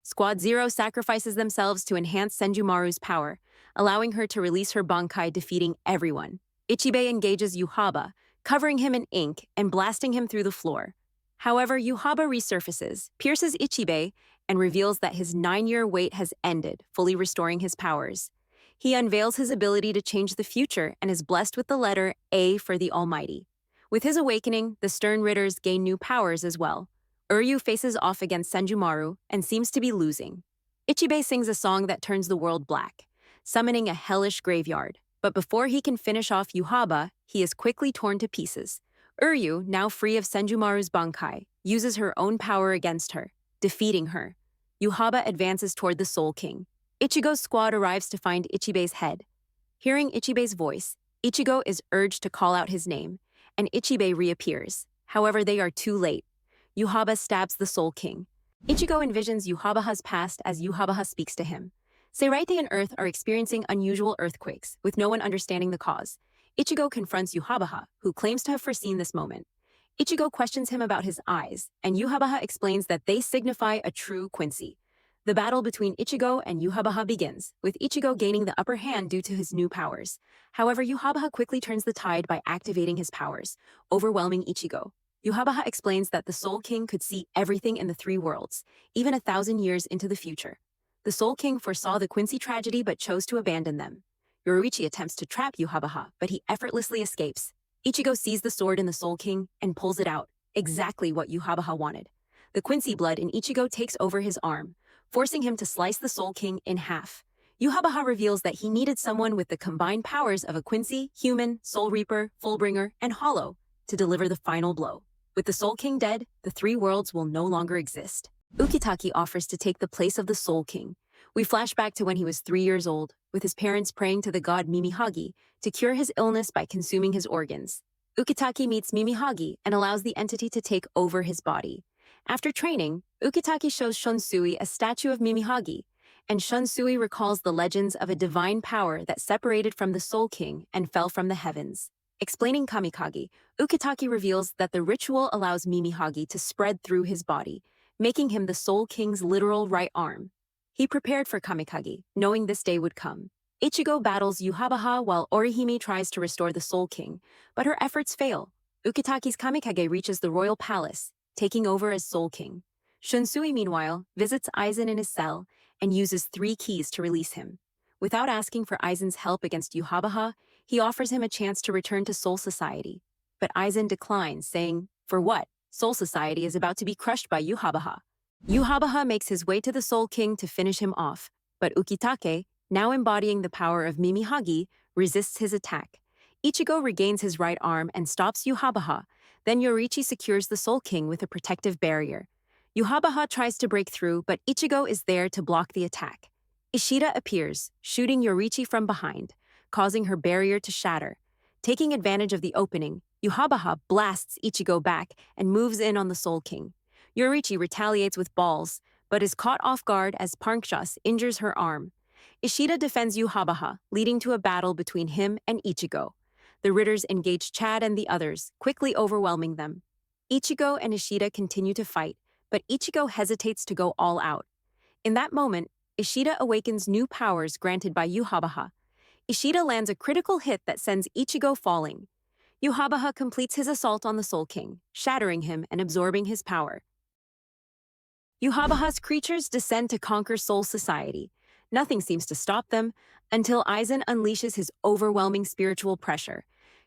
Squad Zero sacrifices themselves to enhance Senjumaru's power, allowing her to release her Bankai, defeating everyone. Ichibei engages Yuhaba, covering him in ink and blasting him through the floor. However, Yuhaba resurfaces, pierces Ichibei, and reveals that his 9-year wait has ended, fully restoring his powers. He unveils his ability to change the future and is blessed with the letter A for the Almighty. With his awakening, the Stern Ritters gain new powers as well. Uryu faces off against Senjumaru and seems to be losing. Ichibei sings a song that turns the world black, summoning a hellish graveyard. But before he can finish off Yuhaba, he is quickly torn to pieces. Uryu, now free of Senjumaru's Bankai, uses her own power against her, defeating her. Yuhaba advances toward the Soul King. Ichigo's squad arrives to find Ichibei's head. Hearing Ichibei's voice, Ichigo is urged to call out his name, and Ichibei reappears. However, they are too late. Yuhaba stabs the Soul King. Ichigo envisions Yuhabaha's past as Yuhabaha speaks to him. Seireite and Earth are experiencing unusual earthquakes, with no one understanding the cause. Ichigo confronts Yuhabaha, who claims to have foreseen this moment. Ichigo questions him about his eyes, and Yuhabaha explains that they signify a true Quincy. The battle between Ichigo and Yuhabaha begins, with Ichigo gaining the upper hand due to his new powers. However, Yuhabaha quickly turns the tide by activating his powers, overwhelming Ichigo. Yuhabaha explains that the Soul King could see everything in the 3 worlds, even 1,000 years into the future. The Soul King foresaw the Quincy tragedy but chose to abandon them. Yoruichi attempts to trap Yuhabaha, but he effortlessly escapes. Ichigo sees the sword in the Soul King and pulls it out, exactly what Yuhabaha wanted. The Quincy blood in Ichigo takes over his arm, forcing him to slice the Soul King in half. Yuhabaha reveals that he needed someone with the combined powers of a Quincy, Human, Soul Reaper, Fullbringer, and Hollow to deliver the final blow. With the Soul King dead, the 3 worlds will no longer exist. Ukitake offers to take the place of the Soul King. We flash back to when he was 3 years old, with his parents praying to the god Mimihagi to cure his illness by consuming his organs. Ukitake meets Mimihagi and allows the entity to take over his body. After training, Ukitake shows Shunsui a statue of Mimihagi, and Shunsui recalls the legends of a divine power that separated from the Soul King and fell from the heavens. Explaining Kamikage, Ukitake reveals that the ritual allows Mimihagi to spread through his body, making him the Soul King's literal right arm. He prepared for Kamikage, knowing this day would come. Ichigo battles Yuhabaha while Orihime tries to restore the Soul King, but her efforts fail. Ukitake's Kamikage reaches the royal palace, taking over as Soul King. Shunsui, meanwhile, visits Aizen in his cell and uses 3 keys to release him. Without asking for Aizen's help against Yuhabaha, he offers him a chance to return to Soul Society. But Aizen declines, saying, "For what? Soul Society is about to be crushed by Yuhabaha." Yuhabaha makes his way to the Soul King to finish him off, but Ukitake, now embodying the power of Mimihagi, resists his attack. Ichigo regains his right arm and stops Yuhabaha, then Yoriichi secures the Soul King with a protective barrier. Yuhabaha tries to break through, but Ichigo is there to block the attack. Ishida appears, shooting Yoriichi from behind, causing her barrier to shatter. Taking advantage of the opening, Yuhabaha blasts Ichigo back and moves in on the Soul King. Yoriichi retaliates with balls, but is caught off guard as Parnkshas injures her arm. Ishida defends Yuhabaha, leading to a battle between him and Ichigo. The Ritters engage Chad and the others, quickly overwhelming them. Ichigo and Ishida continue to fight, but Ichigo hesitates to go all out. In that moment, Ishida awakens new powers granted by Yuhabaha. Ishida lands a critical hit that sends Ichigo falling. Yuhabaha completes his assault on the Soul King, shattering him and absorbing his power. Yuhabaha's creatures descend to conquer Soul Society. Nothing seems to stop them until Aizen unleashes his overwhelming spiritual pressure.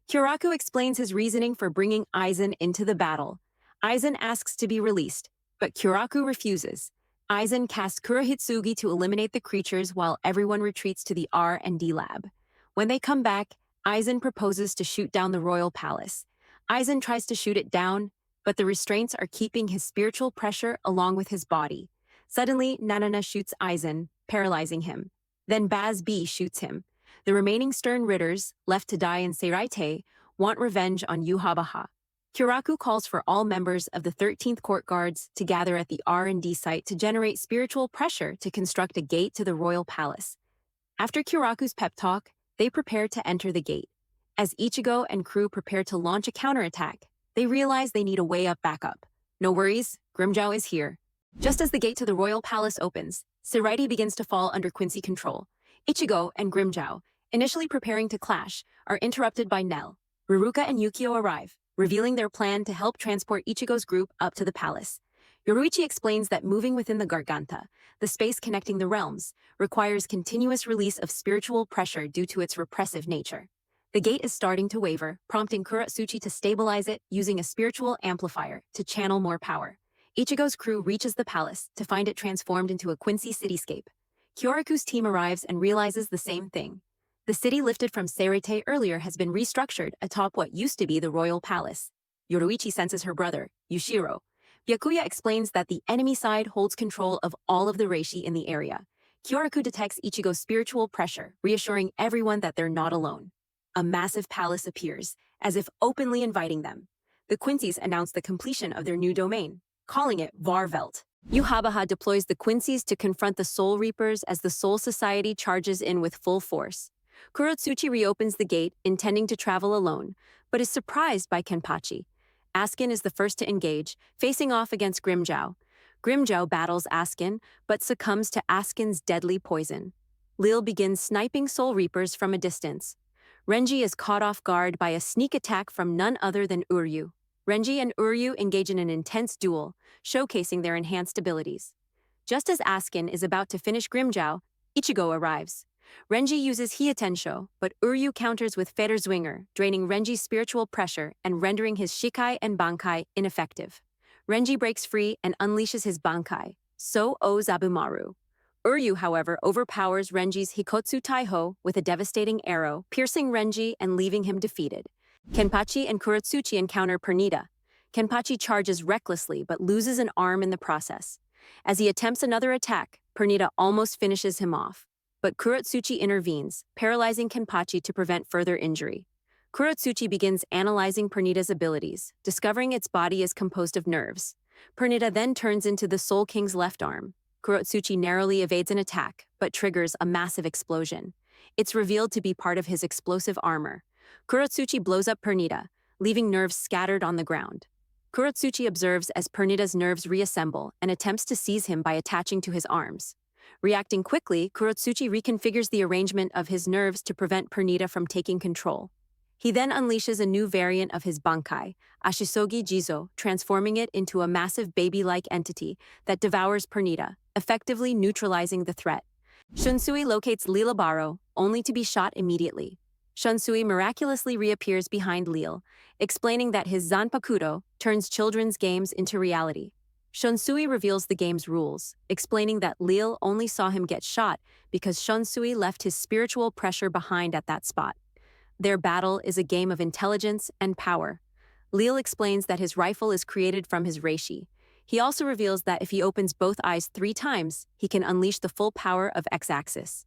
Kyoraku explains his reasoning for bringing Aizen into the battle. Aizen asks to be released, but Kyoraku refuses. Aizen casts Kurahitsugi to eliminate the creatures while everyone retreats to the R&D lab. When they come back, Aizen proposes to shoot down the royal palace. Aizen tries to shoot it down, but the restraints are keeping his spiritual pressure along with his body. Suddenly, Nanana shoots Aizen, paralyzing him. Then Baz B shoots him. The remaining Stern Ritters, left to die in Seireite, want revenge on Yuhabaha. Kyoraku calls for all members of the 13th Court Guards to gather at the R&D site to generate spiritual pressure to construct a gate to the royal palace. After Kyoraku's pep talk, they prepare to enter the gate. As Ichigo and crew prepare to launch a counterattack, they realize they need a way up backup. No worries, Grimmjow is here. Just as the gate to the royal palace opens, Seraiti begins to fall under Quincy control. Ichigo and Grimjow, initially preparing to clash, are interrupted by Nell. Ruruka and Yukio arrive, revealing their plan to help transport Ichigo's group up to the palace. Yoruichi explains that moving within the Garganta, the space connecting the realms, requires continuous release of spiritual pressure due to its repressive nature. The gate is starting to waver, prompting Kuratsuchi to stabilize it using a spiritual amplifier to channel more power. Ichigo's crew reaches the palace to find it transformed into a Quincy cityscape. Kyoriku's team arrives and realizes the same thing. The city lifted from Serete earlier has been restructured atop what used to be the royal palace. Yoruichi senses her brother, Yushiro. Byakuya explains that the enemy side holds control of all of the reishi in the area. Kyoriku detects Ichigo's spiritual pressure, reassuring everyone that they're not alone. A massive palace appears, as if openly inviting them. The Quincy's announce the completion of their new domain, calling it Varvelt. Yuhabaha deploys the Quincy's to confront the Soul Reapers as the Soul Society charges in with full force. Kurotsuchi reopens the gate, intending to travel alone, but is surprised by Kenpachi. Askin is the first to engage, facing off against Grimjow. Grimjow battles Askin, but succumbs to Askin's deadly poison. Lil begins sniping Soul Reapers from a distance. Renji is caught off guard by a sneak attack from none other than Uryu. Renji and Uryu engage in an intense duel, showcasing their enhanced abilities. Just as Askin is about to finish Grimjow, Ichigo arrives. Renji uses Hiatensho, but Uryu counters with Federzwinger, draining Renji's spiritual pressure and rendering his Shikai and Bankai ineffective. Renji breaks free and unleashes his Bankai, So O Zabumaru. Uryu, however, overpowers Renji's Hikotsu Taiho with a devastating arrow, piercing Renji and leaving him defeated. Kenpachi and Kuratsuchi encounter Pernita. Kenpachi charges recklessly but loses an arm in the process. As he attempts another attack, Pernita almost finishes him off. But Kuratsuchi intervenes, paralyzing Kenpachi to prevent further injury. Kuratsuchi begins analyzing Pernita's abilities, discovering its body is composed of nerves. Pernita then turns into the Soul King's left arm. Kuratsuchi narrowly evades an attack, but triggers a massive explosion. It's revealed to be part of his explosive armor. Kuratsuchi blows up Pernita, leaving nerves scattered on the ground. Kuratsuchi observes as Pernita's nerves reassemble and attempts to seize him by attaching to his arms. Reacting quickly, Kuratsuchi reconfigures the arrangement of his nerves to prevent Pernita from taking control. He then unleashes a new variant of his Bankai, Ashisogi Jizo, transforming it into a massive baby-like entity that devours Pernita, effectively neutralizing the threat. Shunsui locates Lilabaro, only to be shot immediately. Shunsui miraculously reappears behind Lil, explaining that his Zanpakuto turns children's games into reality. Shunsui reveals the game's rules, explaining that Lil only saw him get shot because Shunsui left his spiritual pressure behind at that spot. Their battle is a game of intelligence and power. Lil explains that his rifle is created from his reishi. He also reveals that if he opens both eyes 3 times, he can unleash the full power of X-Axis.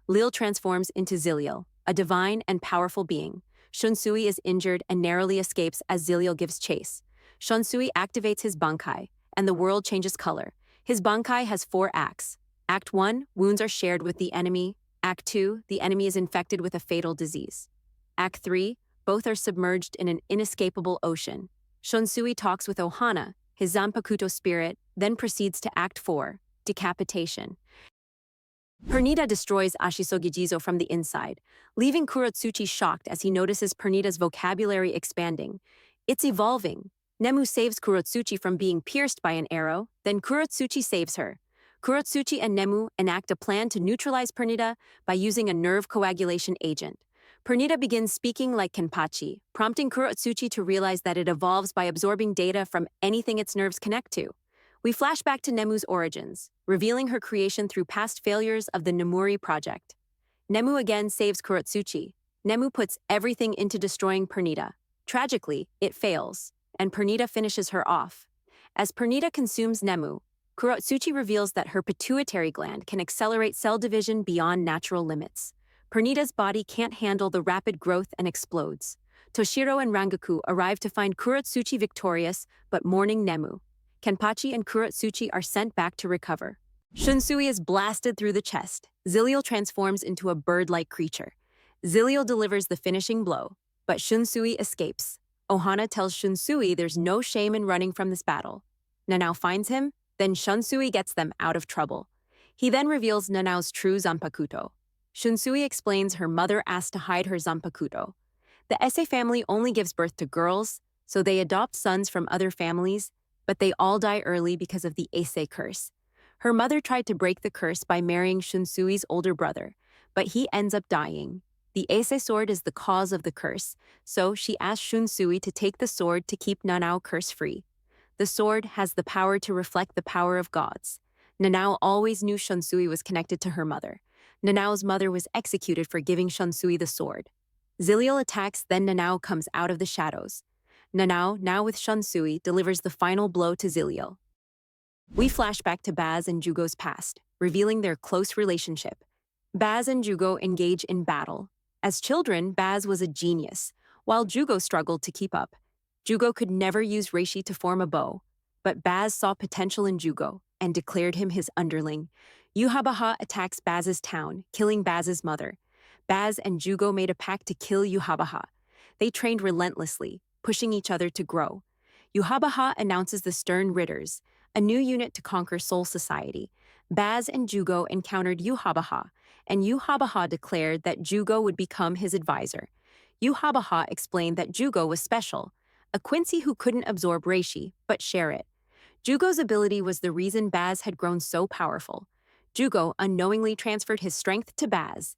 Lil transforms into Zilliel, a divine and powerful being. Shunsui is injured and narrowly escapes as Zilliel gives chase. Shunsui activates his Bankai, and the world changes color. His Bankai has 4 acts. Act 1, wounds are shared with the enemy. Act 2, the enemy is infected with a fatal disease. Act 3, both are submerged in an inescapable ocean. Shunsui talks with Ohana, his Zanpakuto spirit, then proceeds to Act 4, decapitation. Pernita destroys Ashisogi Jizo from the inside, leaving Kuratsuchi shocked as he notices Pernita's vocabulary expanding. It's evolving. Nemu saves Kuratsuchi from being pierced by an arrow, then Kuratsuchi saves her. Kuratsuchi and Nemu enact a plan to neutralize Pernita by using a nerve coagulation agent. Pernita begins speaking like Kenpachi, prompting Kuratsuchi to realize that it evolves by absorbing data from anything its nerves connect to. We flash back to Nemu's origins, revealing her creation through past failures of the Nemuri project. Nemu again saves Kuratsuchi. Nemu puts everything into destroying Pernita. Tragically, it fails, and Pernita finishes her off. As Pernita consumes Nemu, Kuratsuchi reveals that her pituitary gland can accelerate cell division beyond natural limits. Pernita's body can't handle the rapid growth and explodes. Toshiro and Rangaku arrive to find Kuratsuchi victorious, but mourning Nemu. Kenpachi and Kuratsuchi are sent back to recover. Shunsui is blasted through the chest. Zilliel transforms into a bird-like creature. Zilliel delivers the finishing blow, but Shunsui escapes. Ohana tells Shunsui there's no shame in running from this battle. Nanao finds him, Then Shunsui gets them out of trouble. He then reveals Nanao's true Zanpakuto. Shunsui explains her mother asked to hide her Zanpakuto. The Ise family only gives birth to girls, so they adopt sons from other families, but they all die early because of the Ise curse. Her mother tried to break the curse by marrying Shunsui's older brother, but he ends up dying. The Ise sword is the cause of the curse, so she asked Shunsui to take the sword to keep Nanao curse-free. The sword has the power to reflect the power of gods. Nanao always knew Shunsui was connected to her mother. Nanao's mother was executed for giving Shunsui the sword. Zillial attacks, then Nanao comes out of the shadows. Nanao, now with Shunsui, delivers the final blow to Zillial. We flash back to Baz and Jugo's past, revealing their close relationship. Baz and Jugo engage in battle. As children, Baz was a genius, while Jugo struggled to keep up. Jugo could never use reishi to form a bow, but Baz saw potential in Jugo and declared him his underling. Yuhabaha attacks Baz's town, killing Baz's mother. Baz and Jugo made a pact to kill Yuhabaha. They trained relentlessly, pushing each other to grow. Yuhabaha announces the Stern Ridders, a new unit to conquer Soul Society. Baz and Jugo encountered Yuhabaha, and Yuhabaha declared that Jugo would become his advisor. Yuhabaha explained that Jugo was special, a Quincy who couldn't absorb reishi, but share it. Jugo's ability was the reason Baz had grown so powerful. Jugo unknowingly transferred his strength to Baz.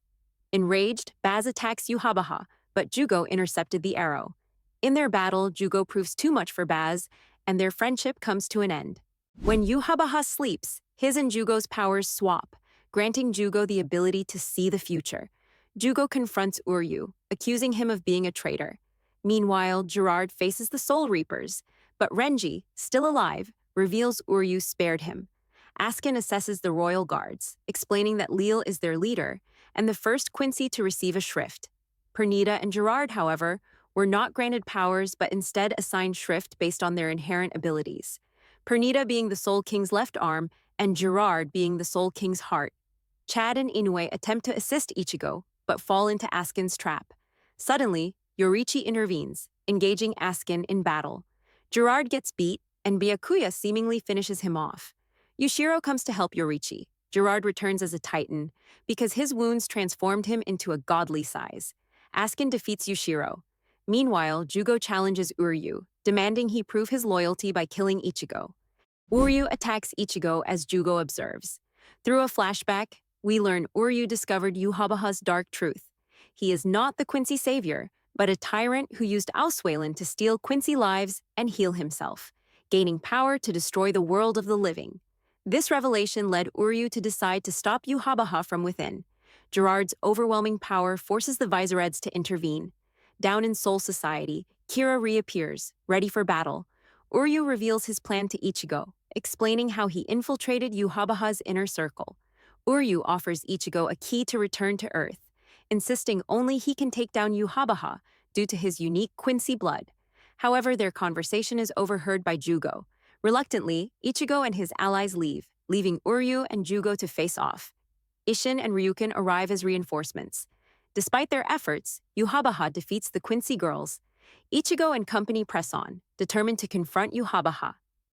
Enraged, Baz attacks Yuhabaha, but Jugo intercepted the arrow. In their battle, Jugo proves too much for Baz, and their friendship comes to an end. When Yuhabaha sleeps, his and Jugo's powers swap, granting Jugo the ability to see the future. Jugo confronts Uryu, accusing him of being a traitor. Meanwhile, Gerard faces the Soul Reapers, but Renji, still alive, reveals Uryu spared him. Askin assesses the royal guards, explaining that Leal is their leader and the first Quincy to receive a shrift. Pernita and Gerard, however, were not granted powers but instead assigned shrift based on their inherent abilities. Pernita being the Soul King's left arm and Gerard being the Soul King's heart. Chad and Inoue attempt to assist Ichigo, but fall into Askin's trap. Suddenly, Yorichi intervenes, engaging Askin in battle. Gerard gets beat, and Byakuya seemingly finishes him off. Yushiro comes to help Yorichi. Gerard returns as a titan, because his wounds transformed him into a godly size. Askin defeats Yushiro. Meanwhile, Jugo challenges Uryu, demanding he prove his loyalty by killing Ichigo. Uryu attacks Ichigo as Jugo observes. Through a flashback, we learn Uryu discovered Yuhabaha's dark truth. He is not the Quincy savior, but a tyrant who used Ausweilen to steal Quincy lives and heal himself, gaining power to destroy the world of the living. This revelation led Uryu to decide to stop Yuhabaha from within. Gerard's overwhelming power forces the Visoreds to intervene. Down in Soul Society, Kira reappears, ready for battle. Uryu reveals his plan to Ichigo, explaining how he infiltrated Yuhabaha's inner circle. Uryu offers Ichigo a key to return to Earth, insisting only he can take down Yuhabaha due to his unique Quincy blood. However, their conversation is overheard by Jugo. Reluctantly, Ichigo and his allies leave, leaving Uryu and Jugo to face off. Isshin and Ryukin arrive as reinforcements. Despite their efforts, Yuhabaha defeats the Quincy girls. Ichigo and company press on, determined to confront Yuhabaha.